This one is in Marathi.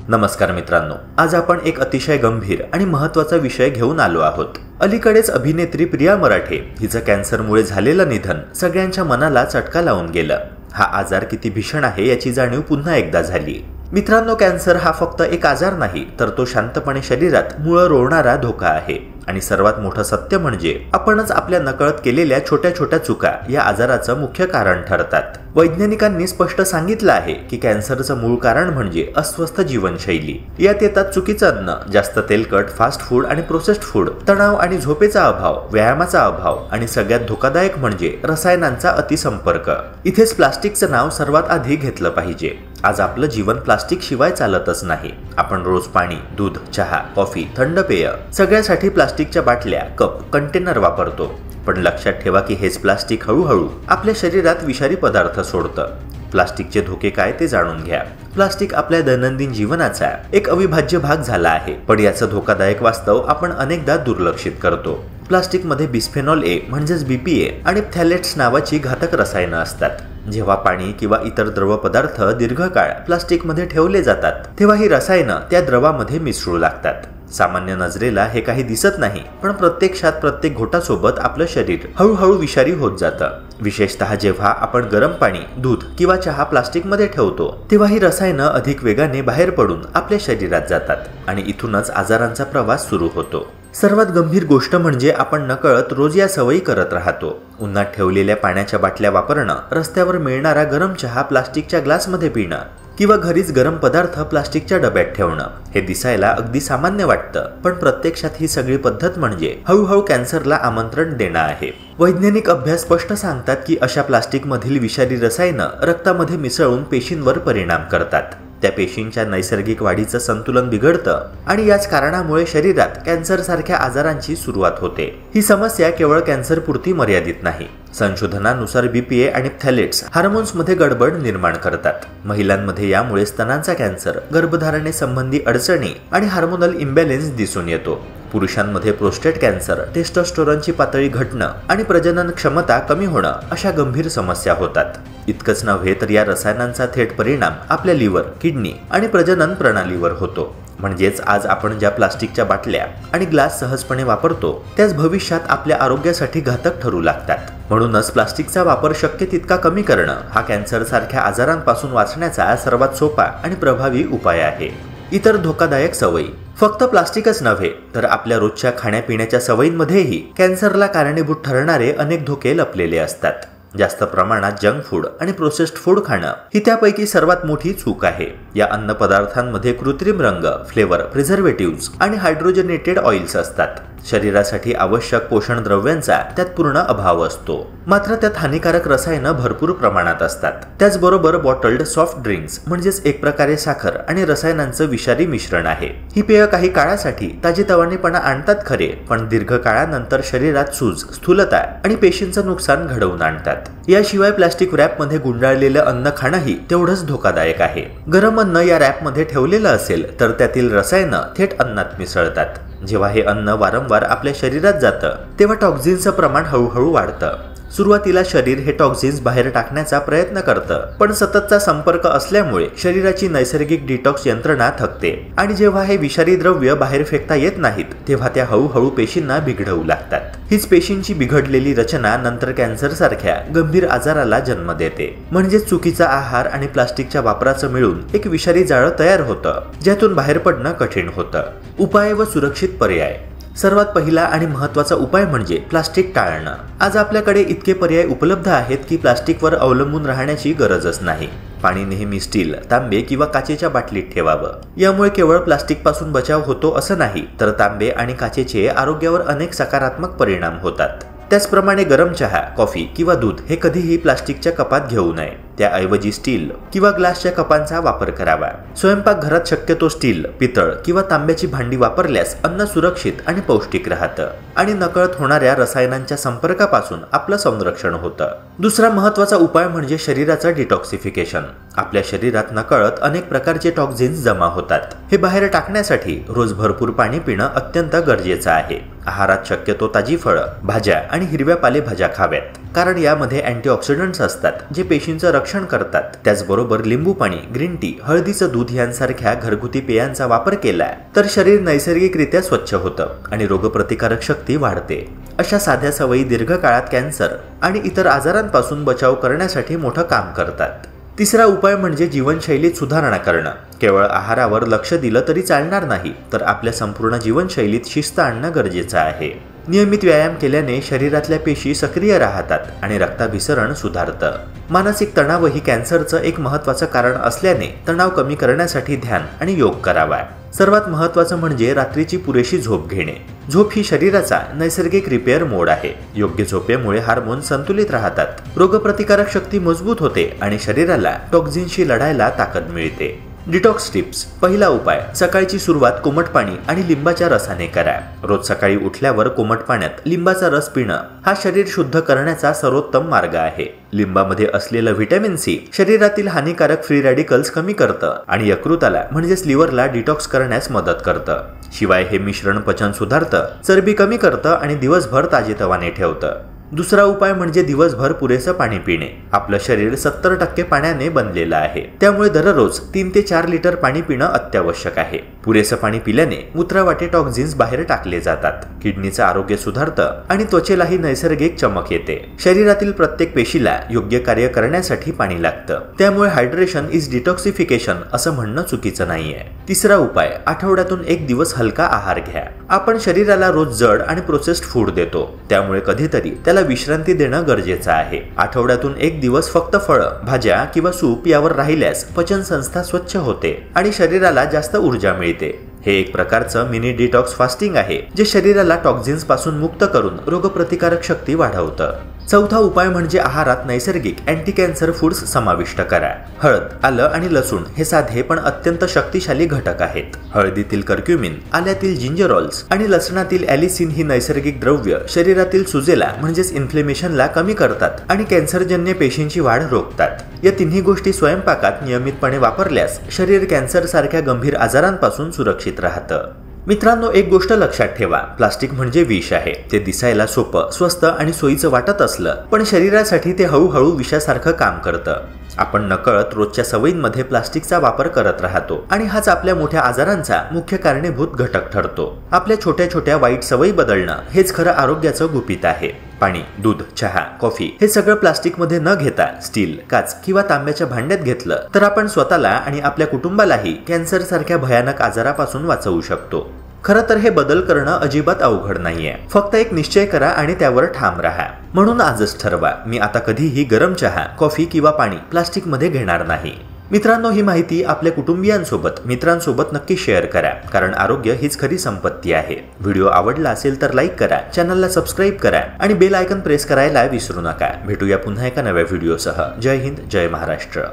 नमस्कार मित्रांनो, आज आपण एक अतिशय गंभीर आणि महत्त्वाचा विषय घेऊन आलो आहोत। अलीकडेच अभिनेत्री प्रिया मराठे हिचं कॅन्सरमुळे झालेलं निधन सगळ्यांच्या मनाला चटका लावून गेलं। हा आजार किती भीषण आहे याची जाणीव पुन्हा एकदा झाली। मित्रांनो, कॅन्सर हा फक्त एक आजार नाही, तर तो शांतपणे शरीरात मुळं रोवणारा धोका आहे। आणि सर्वात मोठं सत्य म्हणजे आपणच आपल्या नकळत केलेल्या छोट्या छोट्या चुका या आजाराचं मुख्य कारण ठरतात। वैज्ञानिकांनी स्पष्ट सांगितलं आहे की कॅन्सरचं मूळ कारण म्हणजे अस्वस्थ जीवनशैली। यात येतात चुकीचं अन्न, जास्त तेलकट, फास्ट फूड आणि प्रोसेस्ड फूड, तणाव आणि झोपेचा अभाव, व्यायामाचा अभाव आणि सगळ्यात धोकादायक म्हणजे रसायनांचा अतिसंपर्क। इथेच प्लास्टिकचं नाव सर्वात आधी घेतलं पाहिजे। आज आपलं जीवन प्लास्टिक शिवाय चालतच नाही। आपण रोज पाणी, दूध, चहा, कॉफी, थंड पेय सगळ्यासाठी प्लास्टिकच्या बाटल्या, कप, कंटेनर वापरतो। पण लक्षात ठेवा की हेच प्लास्टिक हळूहळू आपल्या शरीरात विषारी पदार्थ सोडतं। प्लास्टिकचे धोके काय ते जाणून घ्या। प्लास्टिक आपल्या दैनंदिन जीवनाचा एक अविभाज्य भाग झाला आहे, पण याचं धोकादायक वास्तव आपण अनेकदा दुर्लक्षित करतो। प्लास्टिकमध्ये बिस्फेनॉल ए म्हणजेच बीपीए आणि फ्थॅलेट्स नावाची घातक रसायनं असतात। जेव्हा पाणी किंवा इतर द्रव पदार्थ दीर्घकाळ प्लास्टिकमध्ये ठेवले जातात, तेव्हा ही रसायनं त्या द्रवामध्ये मिसळू लागतात। सामान्य नजरेला हे काही दिसत नाही, पण प्रत्यक्षात प्रत्येक घोटासोबत आपलं शरीर हळूहळू विषारी होत जातं। विशेषतः जेव्हा आपण गरम पाणी, दूध किंवा चहा प्लास्टिकमध्ये ठेवतो, तेव्हा ही रसायनं अधिक वेगाने बाहेर पडून आपल्या शरीरात जातात आणि इथूनच आजारांचा प्रवास सुरू होतो। सर्वात गंभीर गोष्ट म्हणजे आपण नकळत रोज या सवयी करत राहतो। उन्हात ठेवलेल्या पाण्याच्या बाटल्या वापरणं, रस्त्यावर मिळणारा गरम चहा प्लास्टिकच्या ग्लासमध्ये पिणं किंवा घरीच गरम पदार्थ प्लास्टिकच्या डब्यात ठेवणं हे दिसायला अगदी सामान्य वाटतं, पण प्रत्यक्षात ही सगळी पद्धत म्हणजे हळूहळू कॅन्सरला आमंत्रण देणं आहे। वैज्ञानिक अभ्यास स्पष्ट सांगतात की अशा प्लास्टिकमधील विषारी रसायनं रक्तामध्ये मिसळून पेशींवर परिणाम करतात। त्या पेशींच्या नैसर्गिक वाढीचं संतुलन बिघडतं आणि याच कारणामुळे शरीरात कॅन्सर सारख्या आजारांची सुरुवात होते। ही समस्या केवळ कॅन्सर पुरती मर्यादित नाही। संशोधनानुसार बीपीए आणि फ्थॅलेट्स हार्मोन्समध्ये गडबड निर्माण करतात। महिलांमध्ये यामुळे स्तनांचा कॅन्सर, गर्भधारणेसंबंधी अडचणी आणि हार्मोनल इम्बॅलेन्स दिसून येतो। पुरुषांमध्ये प्रोस्टेट कॅन्सर, टेस्टोस्टेरॉनची पातळी घटणं आणि प्रजनन क्षमता कमी होणं अशा गंभीर समस्या होतात। इतकंच नव्हे तर या रसायनांचा थेट परिणाम आपल्या लिव्हर, किडनी आणि प्रजनन प्रणालीवर होतो। म्हणजेच आज आपण ज्या प्लास्टिकच्या बाटल्या आणि ग्लास सहजपणे वापरतो, त्याच भविष्यात आपल्या आरोग्यासाठी घातक ठरू लागतात। म्हणूनच प्लास्टिकचा वापर शक्य तितका कमी करणं हा कॅन्सर सारख्या आजारांपासून वाचण्याचा सर्वात सोपा आणि प्रभावी उपाय आहे। इतर धोकादायक सवयी फक्त प्लास्टिकच नव्हे, तर आपल्या रोजच्या खाण्यापिण्याच्या सवयींमध्येही कॅन्सरला कारणीभूत ठरणारे अनेक धोके लपलेले असतात। जास्त प्रमाणात जंक फूड आणि प्रोसेस्ड फूड खाणं ही त्यापैकी सर्वात मोठी चूक आहे। या अन्न पदार्थांमध्ये कृत्रिम रंग, फ्लेवर, प्रिझर्वेटिव्हज आणि हायड्रोजनेटेड ऑइल्स असतात। शरीरासाठी आवश्यक पोषण द्रव्यांचा त्यात पूर्ण अभाव असतो, मात्र त्यात हानिकारक रसायनं भरपूर प्रमाणात असतात। त्याचबरोबर बॉटल्ड सॉफ्ट ड्रिंक्स म्हणजेच एक प्रकारे साखर आणि रसायनांचं विषारी मिश्रण आहे। ही पेय काही काळासाठी ताजेतवानेपणा आणतात खरे, पण दीर्घकाळानंतर शरीरात सूज, स्थूलता आणि पेशींचं नुकसान घडवून आणतात। याशिवाय प्लास्टिक रॅपमध्ये गुंडाळलेलं अन्न खाणंही तेवढंच धोकादायक आहे। गरम अन्न या रॅपमध्ये ठेवलेलं असेल तर त्यातील रसायनं थेट अन्नात मिसळतात। जेव्हा हे अन्न वारंवार आपल्या शरीरात जातं, तेव्हा टॉक्झिन्सचं प्रमाण हळूहळू वाढतं। सुरुवातीला शरीर हे टॉक्झिन्स बाहेर टाकण्याचा प्रयत्न करतं, पण सततचा संपर्क असल्यामुळे शरीराची नैसर्गिक डिटॉक्स यंत्रणा थकते आणि जेव्हा हे विषारी द्रव्य बाहेर फेकता येत नाहीत, तेव्हा त्या हळूहळू पेशींना बिघडवू लागतात। हीच पेशींची बिघडलेली रचना नंतर कॅन्सर सारख्या गंभीर आजाराला जन्म देते। म्हणजे चुकीचा आहार आणि प्लास्टिकच्या वापराचं मिळून एक विषारी जाळं तयार होतं, ज्यातून बाहेर पडणं कठीण होतं। उपाय व सुरक्षित पर्याय सर्वात पहिला आणि महत्त्वाचा उपाय म्हणजे प्लास्टिक टाळणं। आज आपल्याकडे इतके पर्याय उपलब्ध आहेत की प्लास्टिकवर अवलंबून राहण्याची गरजच नाही। पाणी नेहमी स्टील, तांबे किंवा काचेच्या बाटलीत ठेवावं। यामुळे केवळ प्लास्टिकपासून बचाव होतो असं नाही, तर तांबे आणि काचेचे आरोग्यावर अनेक सकारात्मक परिणाम होतात। त्याचप्रमाणे गरम चहा, कॉफी किंवा दूध हे कधीही प्लास्टिकच्या कपात घेऊ नये। त्याऐवजी स्टील किंवा ग्लासच्या कपांचा वापर करावा। स्वयंपाकघरात शक्यतो स्टील, पितळ किंवा तांब्याची भांडी वापरल्यास अन्न सुरक्षित आणि पौष्टिक राहतं आणि नकळत होणाऱ्या रसायनांच्या संपर्कापासून आपलं संरक्षण होतं। दुसरा महत्त्वाचा उपाय म्हणजे शरीराचं डिटॉक्सिफिकेशन। आपल्या शरीरात नकळत अनेक प्रकारचे टॉक्झिन्स जमा होतात। हे बाहेर टाकण्यासाठी रोज भरपूर पाणी पिणं अत्यंत गरजेचं आहे। आहारात शक्यतो ताजी फळं, भाज्या आणि हिरव्या पालेभाज्या खाव्यात, कारण यामध्ये अँटीऑक्सिडंट्स असतात जे पेशींचं रक्षण करतात। त्याचबरोबर लिंबू पाणी, ग्रीन टी, हळदीचं दूध यांसारख्या घरगुती पेयांचा वापर केला तर शरीर नैसर्गिकरित्या स्वच्छ होतं आणि रोगप्रतिकारक शक्ती वाढते। अशा साध्या सवयी दीर्घकाळात कॅन्सर आणि इतर आजारांपासून बचाव करण्यासाठी मोठं काम करतात। तिसरा उपाय म्हणजे जीवनशैलीत सुधारणा करणं। केवळ आहारावर लक्ष दिलं तरी चालणार नाही, तर आपल्या संपूर्ण जीवनशैलीत शिस्त आणणं गरजेचं आहे। नियमित व्यायाम केल्याने शरीरातल्या पेशी सक्रिय राहतात आणि रक्ताभिसरण सुधारतं। मानसिक तणावही कॅन्सरचं एक महत्त्वाचं कारण असल्याने तणाव कमी करण्यासाठी ध्यान आणि योग करावा। सर्वात महत्त्वाचं म्हणजे रात्रीची पुरेशी झोप घेणे। झोप ही शरीराचा नैसर्गिक रिपेअर मोड आहे। योग्य झोपेमुळे हार्मोन संतुलित राहतात, रोगप्रतिकारक शक्ती मजबूत होते आणि शरीराला टॉक्झिनशी लढायला ताकद मिळते। Detox tips. पहिला उपाय, सकाळची सुरुवात कोमट पाणी आणि लिंबाच्या रसाने करा। रोज सकाळी उठल्यावर कोमट पाण्यात लिंबाचा रस पिणं हा शरीर शुद्ध करण्याचा सर्वोत्तम मार्ग आहे। लिंबामध्ये असलेलं व्हिटॅमिन सी शरीरातील हानिकारक फ्री रॅडिकल्स कमी करतं आणि यकृताला म्हणजेच लिव्हरला डिटॉक्स करण्यास मदत करतं। शिवाय हे मिश्रण पचन सुधारतं, चरबी कमी करतं आणि दिवसभर ताजेतवाने ठेवतं। दुसरा उपाय म्हणजे दिवसभर पुरेसं पाणी पिणे। आपलं शरीर 70% पाण्याने बनलेलं आहे, त्यामुळे दररोज 3 ते 4 लिटर पाणी पिणं अत्यावश्यक आहे। पुरेसं पाणी पिल्याने मूत्रवाटे टॉक्झिन्स बाहेर टाकले जातात, किडनीचं आरोग्य सुधारतं आणि त्वचेलाही नैसर्गिक चमक येते। शरीरातील प्रत्येक पेशीला योग्य कार्य करण्यासाठी पाणी लागतं, त्यामुळे हायड्रेशन इज डिटॉक्सिफिकेशन असं म्हणणं चुकीचं नाहीये। तिसरा उपाय, आठवड्यातून 1 दिवस हलका आहार घ्या। आपण शरीराला रोज जड आणि प्रोसेस्ड फूड देतो, त्यामुळे कधीतरी त्याला विश्रांती देणं गरजेचं आहे। आठवड्यातून 1 दिवस फक्त फळं, भाज्या किंवा सूप यावर राहिल्यास पचन संस्था स्वच्छ होते आणि शरीराला जास्त ऊर्जा मिळते। हे एक प्रकारचं मिनी डिटॉक्स फास्टिंग आहे, जे शरीराला टॉक्झिन्स पासून मुक्त करून रोगप्रतिकारक शक्ती वाढवतं। चौथा उपाय म्हणजे आहारात नैसर्गिक अँटी कॅन्सर फूड्स समाविष्ट करा। हळद, आलं आणि लसूण हे साधे पण अत्यंत शक्तिशाली घटक आहेत। हळदीतील कर्क्युमिन, आल्यातील जिंजरॉल्स आणि लसणातील ॲलिसिन ही नैसर्गिक द्रव्य शरीरातील सुजेला म्हणजेच इन्फ्लेमेशनला कमी करतात आणि कॅन्सरजन्य पेशींची वाढ रोखतात। या तिन्ही गोष्टी स्वयंपाकात नियमितपणे वापरल्यास शरीर कॅन्सर सारख्या गंभीर आजारांपासून सुरक्षित राहतं। मित्रांनो, एक गोष्ट लक्षात ठेवा, प्लास्टिक म्हणजे विष आहे। ते दिसायला सोपं, स्वस्त आणि सोयीचं वाटत असलं, पण शरीरासाठी ते हळूहळू विषासारखं काम करतं। आपण नकळत रोजच्या सवयींमध्ये प्लास्टिकचा वापर करत राहतो आणि हाच आपल्या मोठ्या आजारांचा मुख्य कारणीभूत घटक ठरतो। आपल्या छोट्या छोट्या वाईट सवयी बदलणं हेच खरं आरोग्याचं गुपित आहे। पाणी, दूध, चहा, कॉफी हे सगळं प्लास्टिकमध्ये न घेता स्टील, काच किंवा तांब्याच्या भांड्यात घेतलं तर आपण स्वतःला आणि आपल्या कुटुंबालाही कॅन्सर सारख्या भयानक आजारापासून वाचवू शकतो। खरं तर हे बदल करणं अजिबात अवघड नाहीये, फक्त एक निश्चय करा आणि त्यावर ठाम राहा। म्हणून आजच ठरवा, मी आता कधीही गरम चहा, कॉफी किंवा पाणी प्लास्टिकमध्ये घेणार नाही। मित्रांनो, ही माहिती आपल्या कुटुंबियांसोबत, मित्रांसोबत नक्की शेअर करा, कारण आरोग्य हीच खरी संपत्ती आहे। व्हिडिओ आवडला असेल तर लाईक करा, चॅनलला सबस्क्राईब करा आणि बेल आयकॉन प्रेस करायला विसरू नका। भेटूया पुन्हा एका नव्या व्हिडिओसह। जय हिंद, जय महाराष्ट्र।